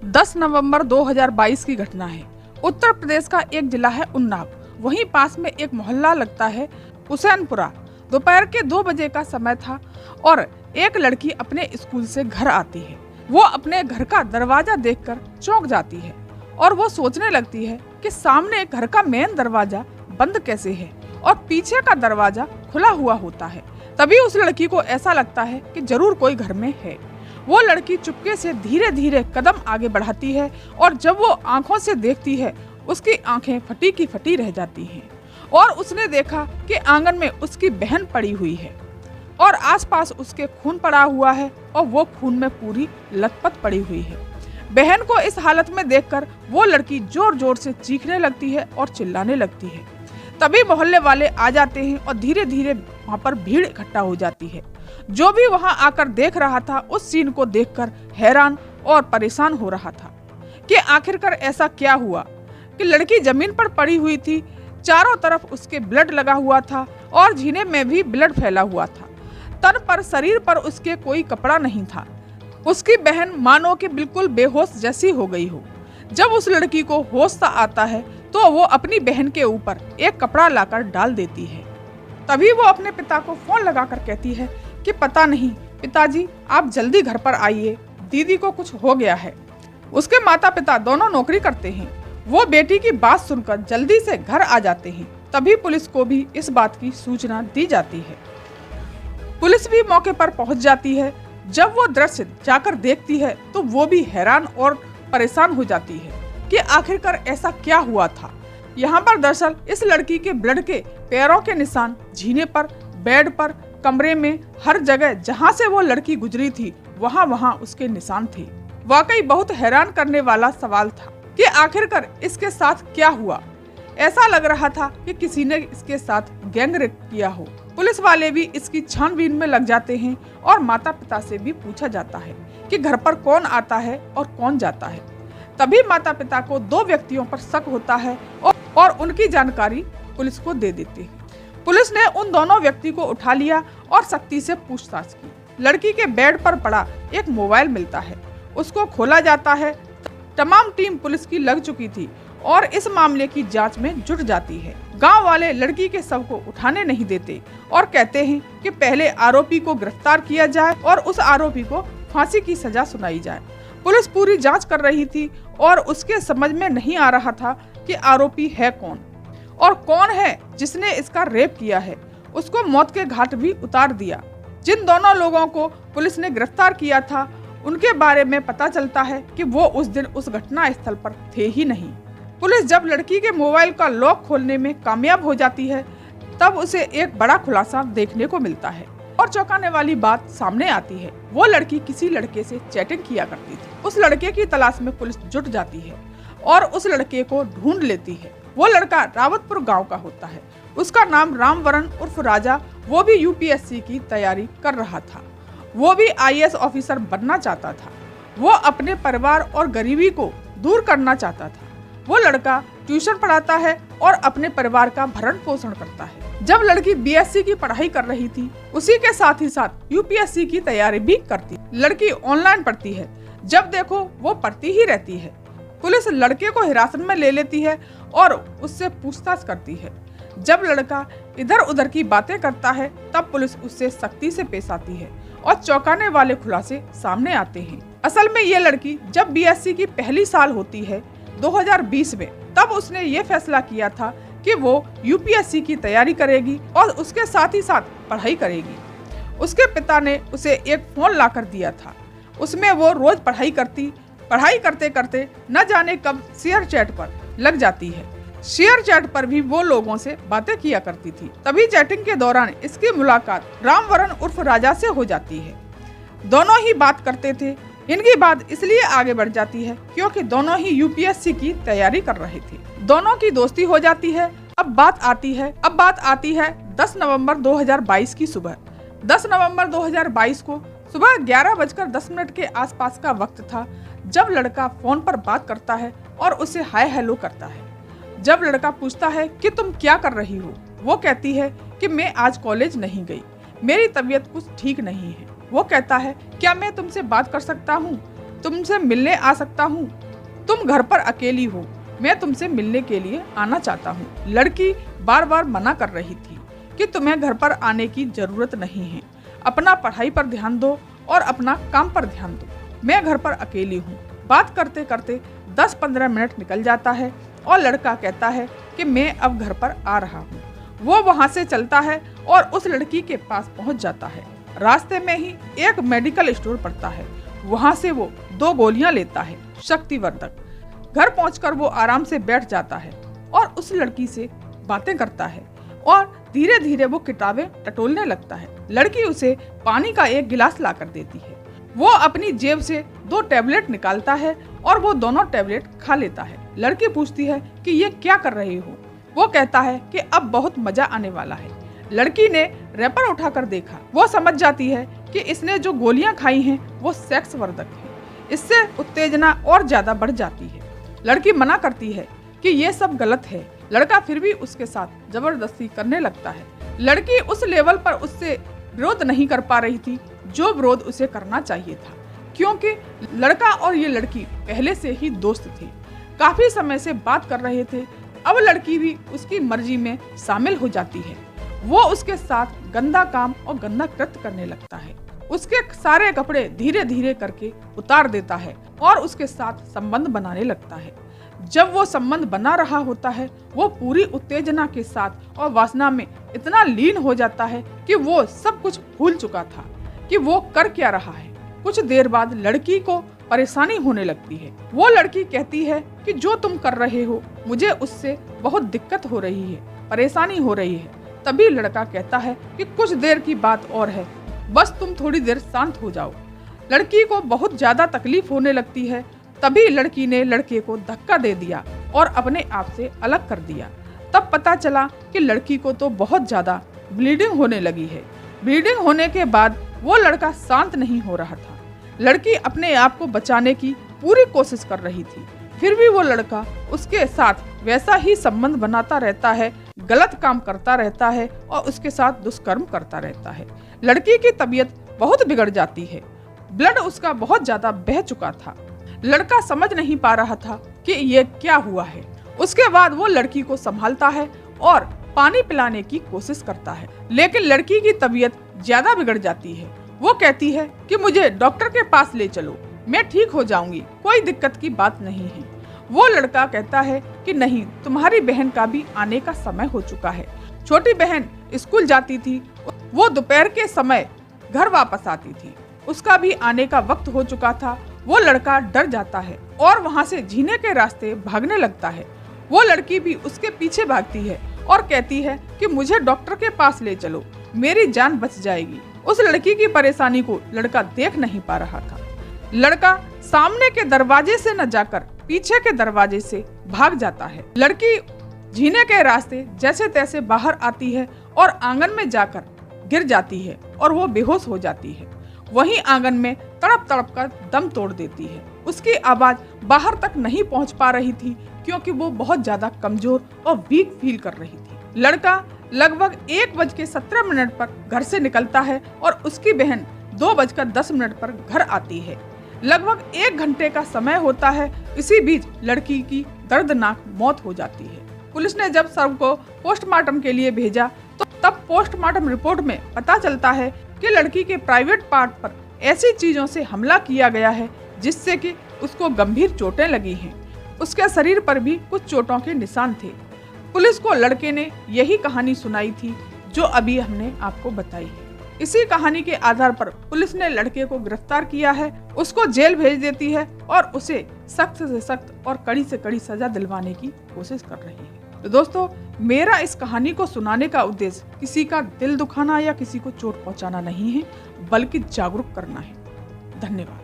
10 नवंबर 2022 की घटना है। उत्तर प्रदेश का एक जिला है उन्नाव। वहीं पास में एक मोहल्ला लगता है हुसैनपुरा। दोपहर के 2 बजे का समय था और एक लड़की अपने स्कूल से घर आती है। वो अपने घर का दरवाजा देखकर चौंक जाती है और वो सोचने लगती है कि सामने घर का मेन दरवाजा बंद कैसे है और पीछे का दरवाजा खुला हुआ होता है। तभी उस लड़की को ऐसा लगता है कि जरूर कोई घर में है। वो लड़की चुपके से धीरे धीरे कदम आगे बढ़ाती है और जब वो आंखों से देखती है उसकी आंखें फटी की फटी रह जाती हैं और उसने देखा कि आंगन में उसकी बहन पड़ी हुई है और आसपास उसके खून पड़ा हुआ है और वो खून में पूरी लथपथ पड़ी हुई है। बहन को इस हालत में देखकर वो लड़की जोर जोर से चीखने लगती है और चिल्लाने लगती है। तभी मोहल्ले वाले आ जाते हैं और धीरे धीरे वहाँ पर भीड़ इकट्ठा हो जाती है। जो भी वहाँ आकर देख रहा था उस सीन को देखकर हैरान और परेशान हो रहा था कि आखिरकार ऐसा क्या हुआ कि लड़की जमीन पर पड़ी हुई थी, चारों तरफ उसके ब्लड लगा हुआ था और जीने में भी ब्लड फैला हुआ था। तन पर शरीर पर उसके कोई कपड़ा नहीं था। उसकी बहन मानो कि बिल्कुल बेहोश जैसी हो गई हो। जब उस लड़की को होश सा आता है तो वो अपनी बहन के ऊपर एक कपड़ा लाकर डाल देती है। तभी वो अपने पिता को फोन लगाकर कहती है कि पता नहीं पिताजी, आप जल्दी घर पर आइए, दीदी को कुछ हो गया है। उसके माता पिता दोनों नौकरी करते हैं। वो बेटी की बात सुनकर जल्दी से घर आ जाते हैं। तभी पुलिस को भी इस बात की सूचना दी जाती है। पुलिस भी मौके पर पहुंच जाती है। जब वो दृश्य जाकर देखती है तो वो भी हैरान और परेशान हो जाती है कि आखिरकार ऐसा क्या हुआ था। यहाँ पर दरअसल इस लड़की के ब्लड के पैरों के निशान जीने पर, बेड पर, कमरे में, हर जगह जहाँ से वो लड़की गुजरी थी वहाँ उसके निशान थे। वाकई बहुत हैरान करने वाला सवाल था कि आखिरकार इसके साथ क्या हुआ। ऐसा लग रहा था कि किसी ने इसके साथ गैंगरेप किया हो। पुलिस वाले भी इसकी छानबीन में लग जाते हैं और माता पिता से भी पूछा जाता है कि घर पर कौन आता है और कौन जाता है। तभी माता पिता को 2 व्यक्तियों पर शक होता है और उनकी जानकारी पुलिस को दे देते हैं। पुलिस ने उन दोनों व्यक्ति को उठा लिया और सख्ती से पूछताछ की। लड़की के बेड पर पड़ा एक मोबाइल मिलता है, उसको खोला जाता है। तमाम टीम पुलिस की लग चुकी थी और इस मामले की जांच में जुट जाती है। गांव वाले लड़की के शव को उठाने नहीं देते और कहते हैं कि पहले आरोपी को गिरफ्तार किया जाए और उस आरोपी को फांसी की सजा सुनाई जाए। पुलिस पूरी जांच कर रही थी और उसके समझ में नहीं आ रहा था कि आरोपी है कौन और कौन है जिसने इसका रेप किया है। उसको मौत के घाट भी उतार दिया। जिन दोनों लोगों को पुलिस ने गिरफ्तार किया था उनके बारे में पता चलता है कि वो उस दिन उस घटना स्थल पर थे ही नहीं। पुलिस जब लड़की के मोबाइल का लॉक खोलने में कामयाब हो जाती है तब उसे एक बड़ा खुलासा देखने को मिलता है और चौंकाने वाली बात सामने आती है। वो लड़की किसी लड़के से चैटिंग किया करती थी। उस लड़के की तलाश में पुलिस जुट जाती है और उस लड़के को ढूंढ लेती है। वो लड़का रावतपुर गांव का होता है। उसका नाम रामवरण उर्फ राजा। वो भी यूपीएससी की तैयारी कर रहा था। वो भी आईएएस ऑफिसर बनना चाहता था। वो अपने परिवार और गरीबी को दूर करना चाहता था। वो लड़का ट्यूशन पढ़ाता है और अपने परिवार का भरण पोषण करता है। जब लड़की बीएससी की पढ़ाई कर रही थी उसी के साथ ही साथ यूपीएससी की तैयारी भी करती। लड़की ऑनलाइन पढ़ती है, जब देखो वो पढ़ती ही रहती है। पुलिस लड़के को हिरासत में ले लेती है और उससे पूछताछ करती है। जब लड़का इधर उधर की बातें करता है तब पुलिस उससे सख्ती से पेश आती है और चौंकाने वाले खुलासे सामने आते हैं। असल में ये लड़की जब बीएससी की पहली साल होती है 2020 में, तब उसने ये फैसला किया था कि वो यूपीएससी की तैयारी करेगी और उसके साथ ही साथ पढ़ाई करेगी। उसके पिता ने उसे एक फोन लाकर दिया था। उसमें वो रोज पढ़ाई करते करते न जाने कब शेयर चैट पर लग जाती है। शेयर चैट पर भी वो लोगों से बातें किया करती थी। तभी चैटिंग के दौरान इसकी मुलाकात रामवरण उर्फ राजा से हो जाती है। दोनों ही बात करते थे। इनकी बात इसलिए आगे बढ़ जाती है क्योंकि दोनों ही यूपीएससी की तैयारी कर रहे थे। दोनों की दोस्ती हो जाती है। अब बात आती है 10 नवंबर 2022 की सुबह। 10 नवंबर 2022 को सुबह 11:10 के आसपास का वक्त था जब लड़का फोन पर बात करता है और उसे हाय हेलो करता है। जब लड़का पूछता है कि तुम क्या कर रही हो, वो कहती है कि मैं आज कॉलेज नहीं गई, मेरी तबीयत कुछ ठीक नहीं है। वो कहता है क्या मैं तुमसे बात कर सकता हूँ? तुमसे मिलने आ सकता हूँ? तुम घर पर अकेली हो, मैं तुमसे मिलने के लिए आना चाहता हूँ। लड़की बार बार मना कर रही थी कि तुम्हें घर पर आने की जरूरत नहीं है, अपना पढ़ाई पर ध्यान दो और अपना काम पर ध्यान दो, मैं घर पर अकेली हूँ। बात करते करते 10-15 मिनट निकल जाता है और लड़का कहता है कि मैं अब घर पर आ रहा हूँ। वो वहाँ से चलता है और उस लड़की के पास पहुँच जाता है। रास्ते में ही एक मेडिकल स्टोर पड़ता है, वहाँ से वो 2 गोलियां लेता है, शक्तिवर्धक। घर पहुंचकर वो आराम से बैठ जाता है और उस लड़की से बातें करता है और धीरे धीरे वो किताबें टटोलने लगता है। लड़की उसे पानी का एक गिलास लाकर देती है। वो अपनी जेब से 2 टैबलेट निकालता है और वो दोनों टैबलेट खा लेता है। लड़की पूछती है कि ये क्या कर रहे हो? वो कहता है कि अब बहुत मजा आने वाला है। लड़की ने रैपर उठाकर देखा। वो समझ जाती है कि इसने जो गोलियां खाई हैं वो सेक्स वर्धक है, इससे उत्तेजना और ज्यादा बढ़ जाती है। लड़की मना करती है कि ये सब गलत है। लड़का फिर भी उसके साथ जबरदस्ती करने लगता है। लड़की उस लेवल पर उससे विरोध नहीं कर पा रही थी जो विरोध उसे करना चाहिए था, क्योंकि लड़का और ये लड़की पहले से ही दोस्त थे, काफी समय से बात कर रहे थे। अब लड़की भी उसकी मर्जी में शामिल हो जाती है। वो उसके साथ गंदा काम और गंदा कृत्य करने लगता है। उसके सारे कपड़े धीरे धीरे करके उतार देता है और उसके साथ संबंध बनाने लगता है। जब वो संबंध बना रहा होता है, वो पूरी उत्तेजना के साथ और वासना में इतना लीन हो जाता है कि वो सब कुछ भूल चुका था कि वो कर क्या रहा है। कुछ देर बाद लड़की को परेशानी होने लगती है। वो लड़की कहती है कि जो तुम कर रहे हो मुझे उससे बहुत दिक्कत हो रही है, परेशानी हो रही है। तभी लड़का कहता है कि कुछ देर की बात और है, बस तुम थोड़ी देर शांत हो जाओ। लड़की को बहुत ज्यादा तकलीफ होने लगती है। तभी लड़की ने लड़के को धक्का दे दिया और अपने आप से अलग कर दिया। तब पता चला कि लड़की को तो बहुत ज्यादा ब्लीडिंग होने लगी है। ब्लीडिंग होने के बाद वो लड़का शांत नहीं हो रहा था। लड़की अपने आप को बचाने की पूरी कोशिश कर रही थी, फिर भी वो लड़का उसके साथ वैसा ही संबंध बनाता रहता है, गलत काम करता रहता है और उसके साथ दुष्कर्म करता रहता है। लड़की की तबीयत बहुत बिगड़ जाती है। ब्लड उसका बहुत ज्यादा बह चुका था। लड़का समझ नहीं पा रहा था कि ये क्या हुआ है। उसके बाद वो लड़की को संभालता है और पानी पिलाने की कोशिश करता है, लेकिन लड़की की तबीयत ज्यादा बिगड़ जाती है। वो कहती है कि मुझे डॉक्टर के पास ले चलो, मैं ठीक हो जाऊंगी, कोई दिक्कत की बात नहीं है। वो लड़का कहता है कि नहीं, तुम्हारी बहन का भी आने का समय हो चुका है। छोटी बहन स्कूल जाती थी, वो दोपहर के समय घर वापस आती थी, उसका भी आने का वक्त हो चुका था। वो लड़का डर जाता है और वहाँ से जीने के रास्ते भागने लगता है। वो लड़की भी उसके पीछे भागती है और कहती है कि मुझे डॉक्टर के पास ले चलो, मेरी जान बच जाएगी। उस लड़की की परेशानी को लड़का देख नहीं पा रहा था। लड़का सामने के दरवाजे से न जाकर पीछे के दरवाजे से भाग जाता है। लड़की जीने के रास्ते जैसे तैसे बाहर आती है और आंगन में जाकर गिर जाती है और वो बेहोश हो जाती है। वहीं आंगन में तड़प तड़प कर दम तोड़ देती है। उसकी आवाज बाहर तक नहीं पहुंच पा रही थी क्योंकि वो बहुत ज्यादा कमजोर और वीक फील कर रही थी। लड़का लगभग 1:17 पर घर से निकलता है और उसकी बहन 2:10 पर घर आती है। लगभग 1 घंटे का समय होता है। इसी बीच लड़की की दर्दनाक मौत हो जाती है। पुलिस ने जब शव को पोस्टमार्टम के लिए भेजा तो तब पोस्टमार्टम रिपोर्ट में पता चलता है कि लड़की के प्राइवेट पार्ट पर ऐसी चीजों से हमला किया गया है जिससे कि उसको गंभीर चोटें लगी हैं। उसके शरीर पर भी कुछ चोटों के निशान थे। पुलिस को लड़के ने यही कहानी सुनाई थी जो अभी हमने आपको बताई है। इसी कहानी के आधार पर पुलिस ने लड़के को गिरफ्तार किया है, उसको जेल भेज देती है और उसे सख्त से सख्त और कड़ी से कड़ी सजा दिलवाने की कोशिश कर रही है। तो दोस्तों, मेरा इस कहानी को सुनाने का उद्देश्य किसी का दिल दुखाना या किसी को चोट पहुंचाना नहीं है, बल्कि जागरूक करना है। धन्यवाद।